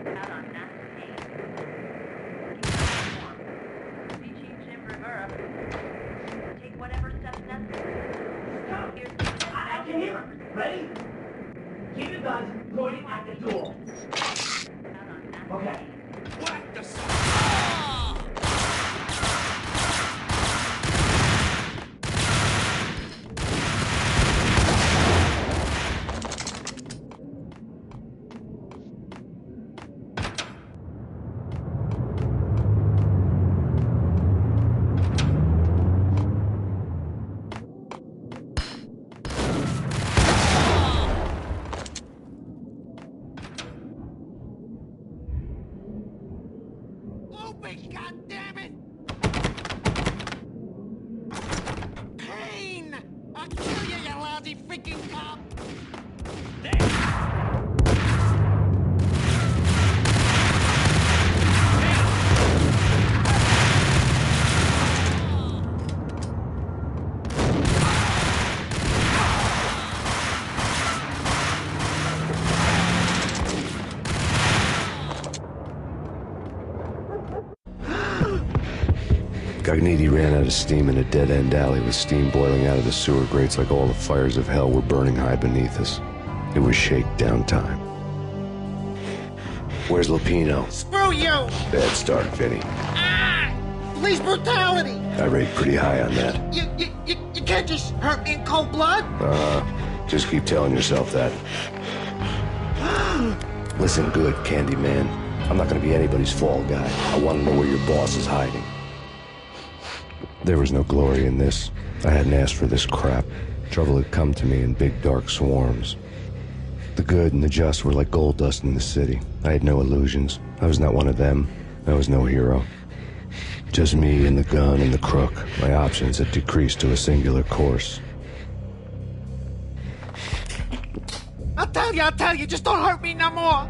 Out on Master Payne. Uniform. See Chief Jim Rivera. Take whatever steps necessary. Here's the I can hear him. Ready? Keep your guns pointing at the door. Okay. What the Open, goddammit! Payne! I'll kill you, you lousy freaking cop! Cogniti ran out of steam in a dead-end alley with steam boiling out of the sewer grates like all the fires of hell were burning high beneath us. It was shakedown time. Where's Lupino? Screw you! Bad start, Vinny. Ah! Police brutality! I rate pretty high on that. You can't just hurt me in cold blood! Just keep telling yourself that. Listen good, Candyman. I'm not gonna be anybody's fall guy. I want to know where your boss is hiding. There was no glory in this. I hadn't asked for this crap. Trouble had come to me in big dark swarms. The good and the just were like gold dust in the city. I had no illusions. I was not one of them. I was no hero. Just me and the gun and the crook. My options had decreased to a singular course. I'll tell you, just don't hurt me no more!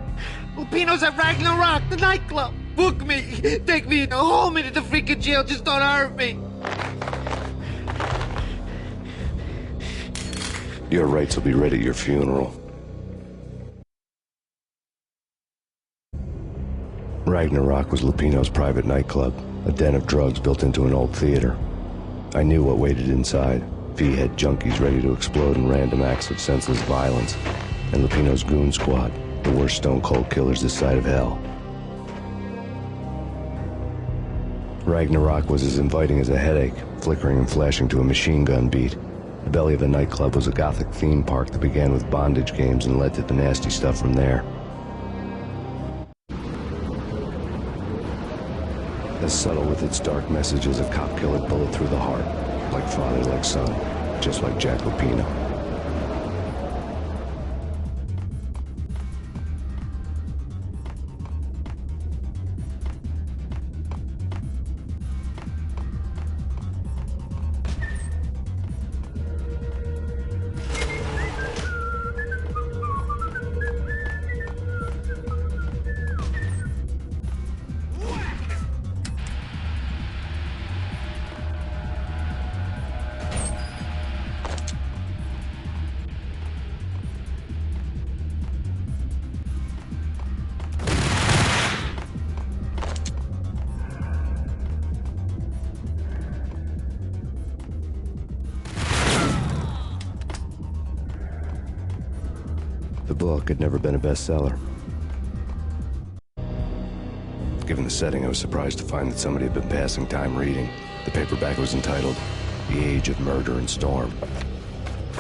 Lupino's at Ragnarok, the nightclub! Book me! Take me in the whole minute to freaking jail, just don't hurt me! Your rights will be read at your funeral. Ragnarok was Lupino's private nightclub, a den of drugs built into an old theater. I knew what waited inside. V-head junkies ready to explode in random acts of senseless violence, and Lupino's goon squad, the worst stone-cold killers this side of hell. Ragnarok was as inviting as a headache, flickering and flashing to a machine gun beat. The belly of the nightclub was a gothic theme park that began with bondage games and led to the nasty stuff from there. As subtle with its dark message as a cop-killer bullet through the heart. Like father, like son. Just like Jack Lupino. The book had never been a bestseller. Given the setting, I was surprised to find that somebody had been passing time reading. The paperback was entitled, The Age of Murder and Storm.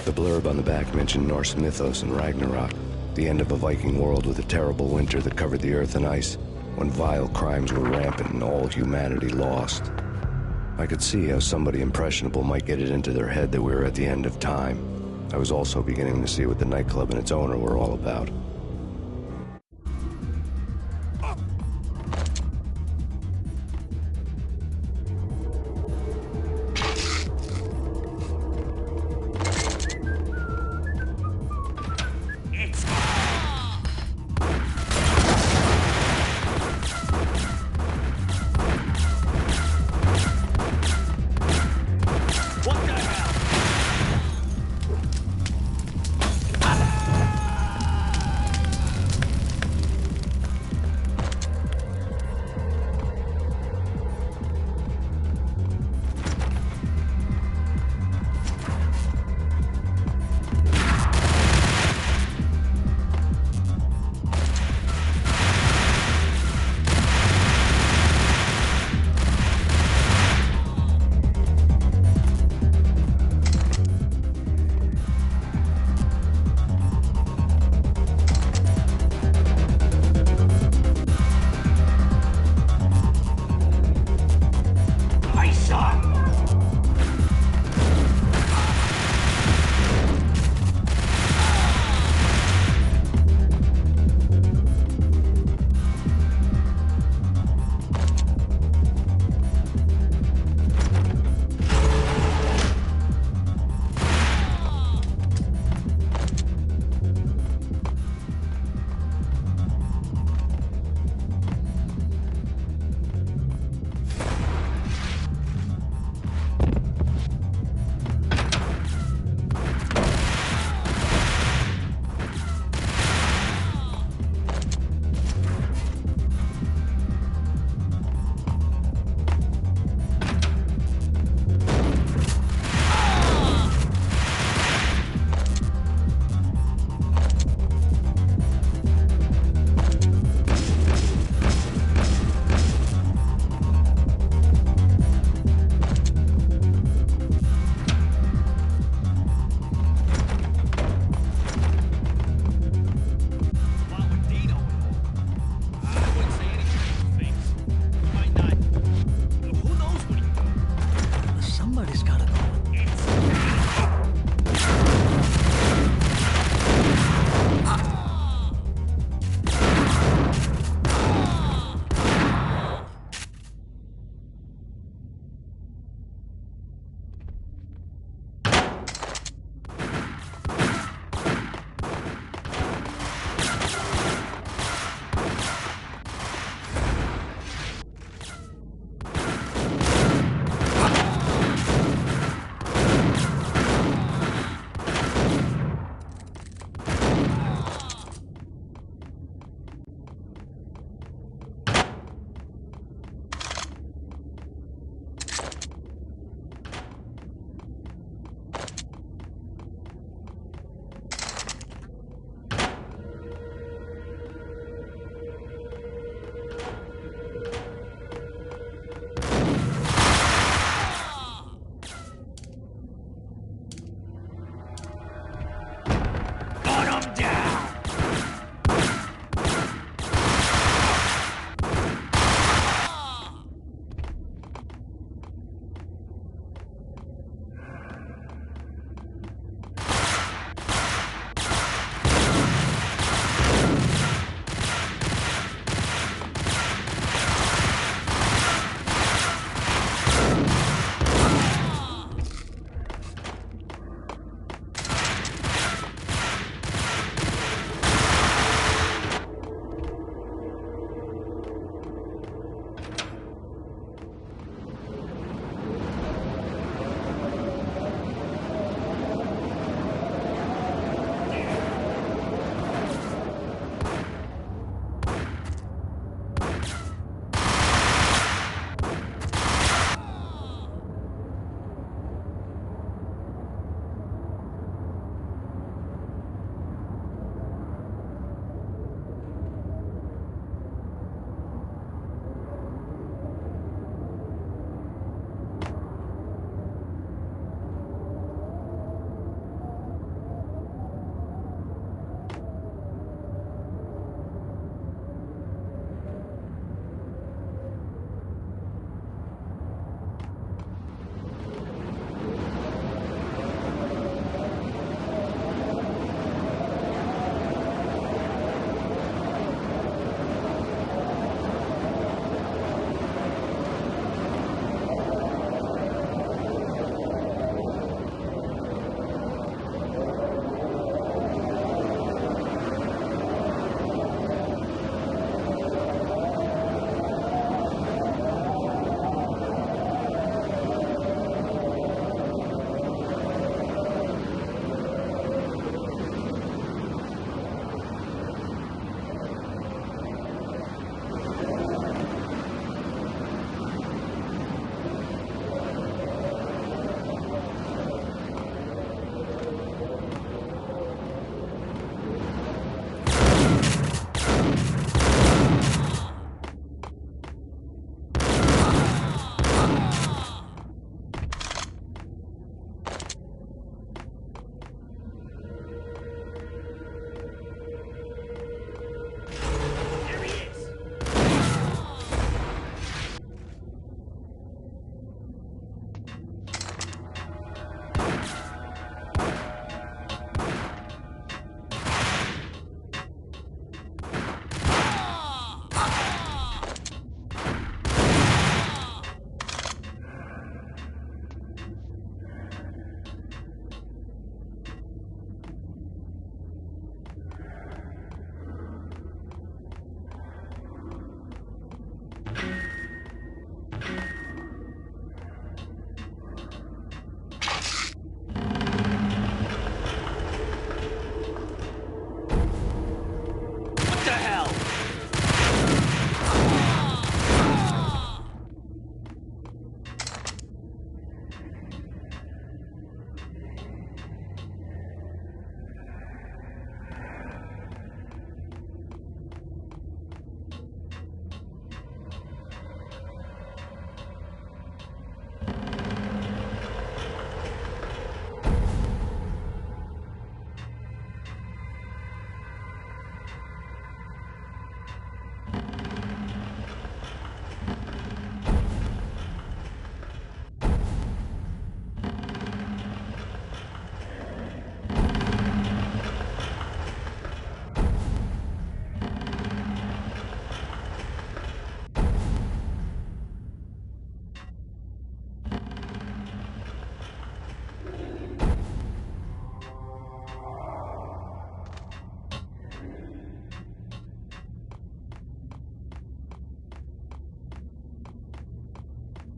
The blurb on the back mentioned Norse mythos and Ragnarok, the end of a Viking world with a terrible winter that covered the earth in ice, when vile crimes were rampant and all humanity lost. I could see how somebody impressionable might get it into their head that we were at the end of time. I was also beginning to see what the nightclub and its owner were all about.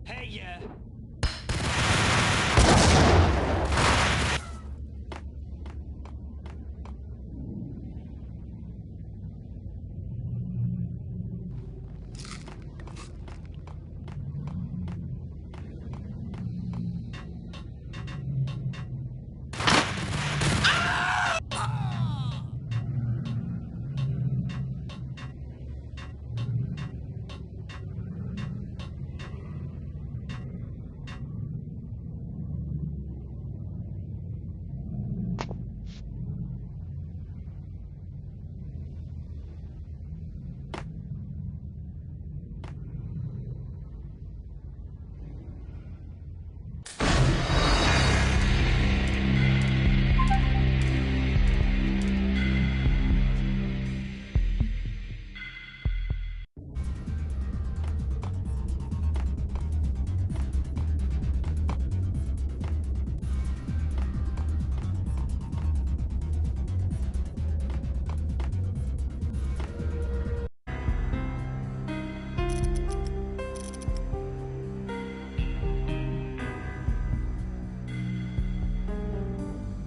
Hey,